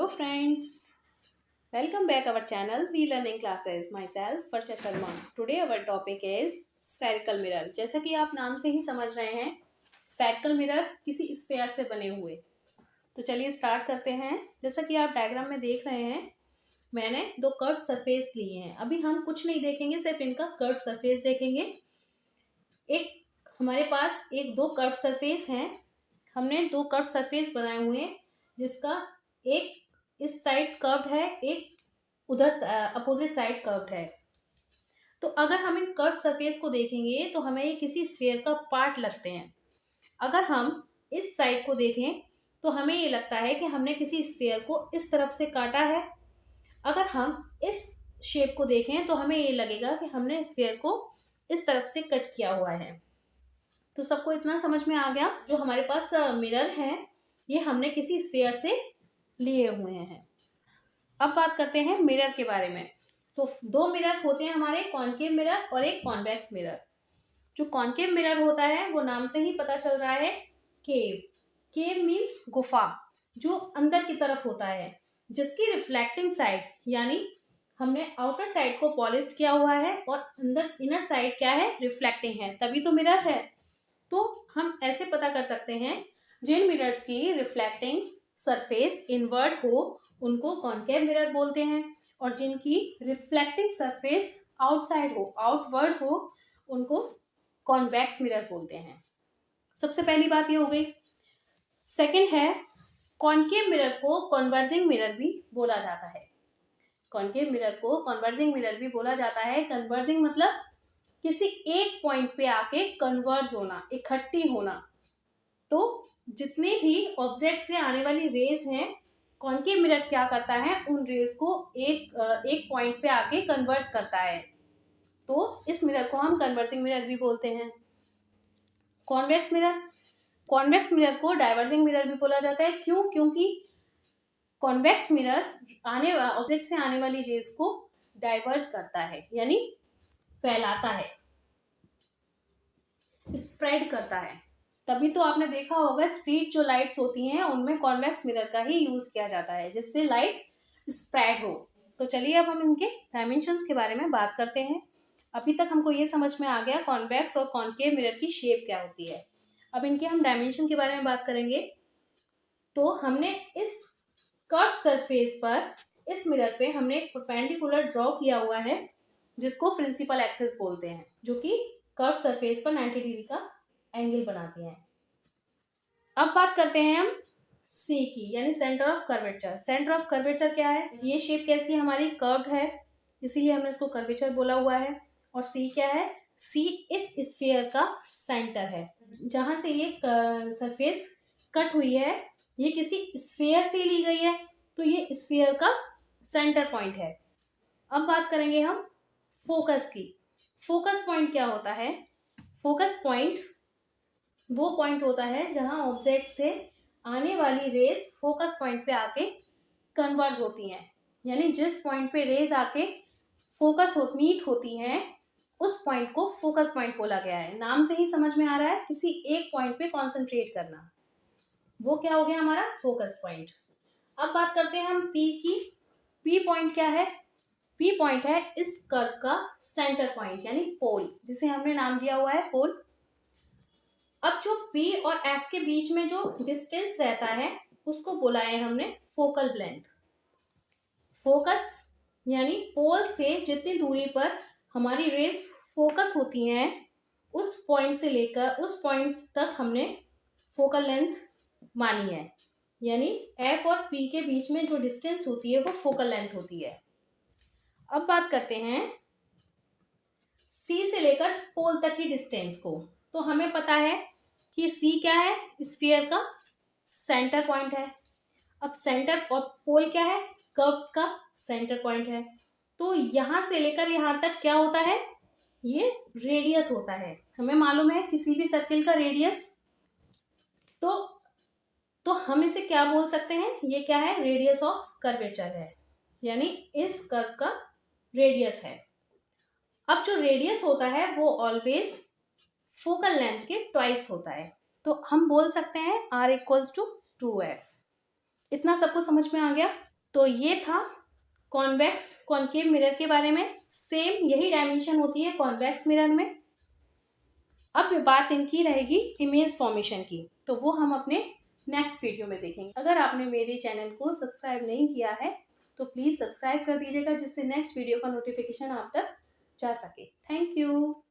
Hello friends, welcome back our channel We Learning Classes. Myself Farsha Sharma. Today our topic is spherical mirror. जैसा कि आप नाम से ही समझ रहे हैं, spherical mirror किसी स्फीयर से बने हुए। तो चलिए स्टार्ट करते हैं। जैसा कि आप डायग्राम में देख रहे हैं, मैंने दो कर्व सरफेस लिए हैं। अभी हम कुछ नहीं देखेंगे, सिर्फ इनका कर्व सरफेस देखेंगे। एक हमारे पास दो कर्व सरफेस हैं। हमने दो कर्व सरफेस बनाए हुए हैं, जिसका एक इस साइड कर्व्ड है, एक उधर अपोजिट साइड कर्व्ड है। तो अगर हम इन कर्व सरफेस को देखेंगे तो हमें ये किसी स्फीयर का पार्ट लगते हैं। अगर हम इस साइड को देखें तो हमें ये लगता है कि हमने किसी स्फीयर को इस तरफ से काटा है। अगर हम इस शेप को देखें तो हमें ये लगेगा कि हमने स्फीयर को इस तरफ से कट किया हुआ है। तो सबको इतना समझ में आ गया। जो हमारे पास मिरर है, ये हमने किसी स्फीयर से लिए हुए हैं। अब बात करते हैं मिरर के बारे में। तो दो मिरर होते हैं हमारे, कॉनकेव मिरर और एक कॉन्वेक्स मिरर। जो कॉनकेव मिरर होता है वो नाम से ही पता चल रहा है, केव। केव मीन्स गुफा, जो अंदर की तरफ होता है, जिसकी रिफ्लेक्टिंग साइड यानी हमने आउटर साइड को पॉलिश किया हुआ है और अंदर इनर साइड क्या है, रिफ्लेक्टिंग है, तभी तो मिरर है। तो हम ऐसे पता कर सकते हैं, जिन मिरर्स की रिफ्लेक्टिंग सरफेस इनवर्ड हो उनको कॉनकेव मिरर बोलते हैं, और जिनकी रिफ्लेक्टिंग सरफेस आउटसाइड हो, आउटवर्ड हो, उनको कॉन्वेक्स मिरर बोलते हैं। सबसे पहली बात ये हो गई। सेकंड है, कॉनकेव मिरर को कन्वर्जिंग मिरर भी बोला जाता है। कॉनकेव मिरर को कन्वर्जिंग मिरर भी बोला जाता है। कन्वर्जिंग मतलब किसी एक पॉइंट पे आके कन्वर्ज होना, इकट्ठी होना। तो जितने भी ऑब्जेक्ट से आने वाली रेज हैं, कॉनकेव मिरर क्या करता है, उन रेज को एक पॉइंट पे आके कन्वर्ज करता है। तो इस मिरर को हम कन्वर्जिंग मिरर भी बोलते हैं। कॉन्वेक्स मिरर को डाइवर्जिंग मिरर भी बोला जाता है। क्यों? क्योंकि कॉन्वेक्स मिरर ऑब्जेक्ट से आने वाली रेज को डाइवर्ज करता है, यानी फैलाता है, स्प्रेड करता है। तभी तो आपने देखा होगा, स्ट्रीट जो लाइट्स होती हैं उनमें कॉन्वेक्स मिरर का ही यूज किया जाता है, जिससे लाइट स्प्रेड हो। तो चलिए अब हम इनके डायमेंशंस के बारे में बात करते हैं। अभी तक हमको ये समझ में आ गया कॉन्वेक्स और कॉनकेव मिरर की शेप क्या होती है। अब इनके हम डायमेंशन के बारे में बात करेंगे। तो हमने इस कर्व सरफेस पर, इस मिरर पे हमने एक परपेंडिकुलर ड्रॉ किया हुआ है, जिसको प्रिंसिपल एक्सिस बोलते हैं, जो कि कर्व सरफेस पर 90 डिग्री का एंगल बनाती हैं। अब बात करते हैं हम सी की, यानी centre of curvature. Centre of curvature क्या है? ये शेप कैसी है हमारी, कर्व्ड है, इसीलिए हमने इसको कर्वेचर बोला हुआ है। और सी क्या है? सी इस स्फीयर का सेंटर है। जहां से ये सरफेस कट हुई है, ये किसी स्फीयर से ली गई है, तो ये स्फीयर का सेंटर पॉइंट है। अब बात करेंगे हम फोकस की। फोकस पॉइंट क्या होता है? फोकस पॉइंट वो पॉइंट होता है जहां ऑब्जेक्ट से आने वाली रेज फोकस पॉइंट पे आके कन्वर्ज होती हैं, यानी जिस पॉइंट पे रेज आके फोकस मीट होती हैं, उस पॉइंट को फोकस पॉइंट बोला गया है। नाम से ही समझ में आ रहा है, किसी एक पॉइंट पे कॉन्सेंट्रेट करना, वो क्या हो गया हमारा फोकस पॉइंट। अब बात करते हैं हम पी की। पी पॉइंट क्या है? पी पॉइंट है इस कर्व का सेंटर पॉइंट, यानी पोल, जिसे हमने नाम दिया हुआ है पोल। अब जो P और F के बीच में जो डिस्टेंस रहता है, उसको बोला है हमने फोकल लेंथ। फोकस यानी पोल से जितनी दूरी पर हमारी रेज फोकस होती हैं, उस पॉइंट से लेकर उस पॉइंट तक हमने फोकल लेंथ मानी है, यानी F और P के बीच में जो डिस्टेंस होती है वो फोकल लेंथ होती है। अब बात करते हैं C से लेकर पोल तक की डिस्टेंस को। तो हमें पता है कि C क्या है? स्फीयर का सेंटर पॉइंट है। अब सेंटर और पोल क्या है? कर्व का सेंटर पॉइंट है। तो यहां से लेकर यहां तक क्या होता है? ये रेडियस होता है। हमें मालूम है किसी भी सर्किल का रेडियस। तो हम इसे क्या बोल सकते हैं? ये क्या है? रेडियस ऑफ कर्वेचर है, यानी इस कर्व का रेडियस है। अब जो रेडियस होता है वो ऑलवेज फोकल लेंथ के ट्वाइस होता है। तो हम बोल सकते हैं R = 2F। इतना सबको समझ में आ गया। तो ये था कॉन्वेक्स कॉनकेव मिरर के बारे में। सेम यही डायमेंशन होती है कॉन्वेक्स मिरर में। अब बात इनकी रहेगी इमेज फॉर्मेशन की, तो वो हम अपने नेक्स्ट वीडियो में देखेंगे। अगर आपने मेरे चैनल को सब्सक्राइब नहीं किया है तो प्लीज़ सब्सक्राइब कर दीजिएगा, जिससे नेक्स्ट वीडियो का नोटिफिकेशन आप तक जा सके। Thank you.